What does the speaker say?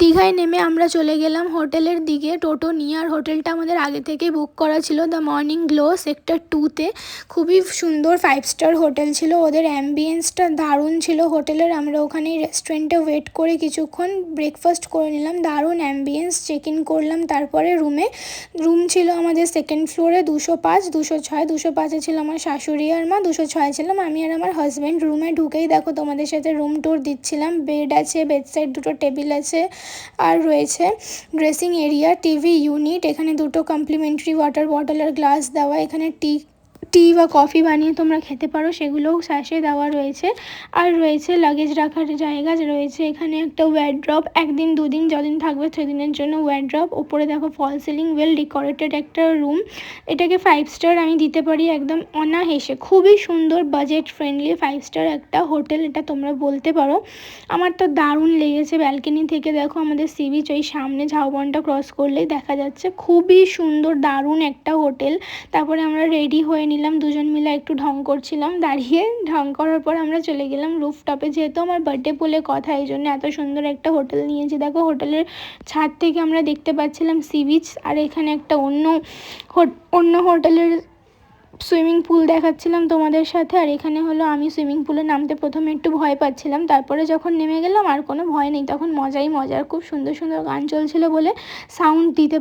দীঘায় নেমে আমরা চলে গেলাম হোটেলের দিকে টোটো নিয়ে। আর হোটেলটা আমাদের আগে থেকেই বুক করা ছিল, দ্য মর্নিং গ্লো সেক্টর 2-তে। খুবই সুন্দর 5 স্টার হোটেল ছিল, ওদের অ্যাম্বিয়েন্সটা দারুণ ছিল হোটেলের। আমরা ওখানে রেস্টুরেন্টে ওয়েট করে কিছুক্ষণ ব্রেকফাস্ট করে নিলাম, দারুণ অ্যাম্বিয়েন্স। চেক ইন করলাম, তারপরে রুম ছিল আমাদের সেকেন্ড ফ্লোরে 205, 206, 205-এ ছিল আমার শাশুড়ি আর মা, 206 ছিলাম আমি আর আমার হাজব্যান্ড। রুমে ঢুকেই দেখো তোমাদের সাথে রুম ট্যুর দিচ্ছিলাম। বেড আছে, বেডসাইড দুটো টেবিল আছে, আর রয়েছে ড্রেসিং এরিয়া, টিভি ইউনিট, এখানে দুটো কমপ্লিমেন্টারি ওয়াটার বটলের গ্লাস দেওয়া। এখানে টি বা কফি বানিয়ে তোমরা খেতে পারো, সেগুলোও স্যাশে দেওয়া রয়েছে। আর রয়েছে লাগেজ রাখার জায়গা রয়েছে। এখানে একটা ওয়ার্ড্রপ, একদিন দুদিন যদিন থাকবে সেদিনের জন্য ওয়ার্ড্রপ। ওপরে দেখো ফল সিলিং, ওয়েল ডেকোরেটেড একটা রুম। এটাকে 5 স্টার আমি দিতে পারি একদম অনায়াসে। খুবই সুন্দর, বাজেট ফ্রেন্ডলি 5 স্টার একটা হোটেল, এটা তোমরা বলতে পারো। আমার তো দারুণ লেগেছে। ব্যালকনি থেকে দেখো আমাদের সি বিচ, ওই সামনে ঝাউবনটা ক্রস করলেই দেখা যাচ্ছে। খুবই সুন্দর, দারুণ একটা হোটেল। তারপরে আমরা রেডি হয়ে নিলাম, দুজন মিলে একটু ঢং করছিলাম দাঁড়িয়ে। ঢং করার পর আমরা চলে গেলাম রুফটপে, যেহেতু আমার বার্থডে বলে কথা, এই জন্য এত সুন্দর একটা হোটেল নিয়েছি। দেখো হোটেলের ছাদ থেকে আমরা দেখতে পাচ্ছিলাম সি বিচ। আর এখানে একটা অন্য হোটেলের সুইমিং পুল দেখাচ্ছিলাম তোমাদের সাথে। আর এখানে হলো আমি সুইমিং পুলে নামতে প্রথমে একটু ভয় পাচ্ছিলাম, তারপরে যখন নেমে গেলাম আর কোনো ভয় নেই, তখন মজাই মজা। আর খুব সুন্দর সুন্দর গান চলছিল বলে সাউন্ড দিতে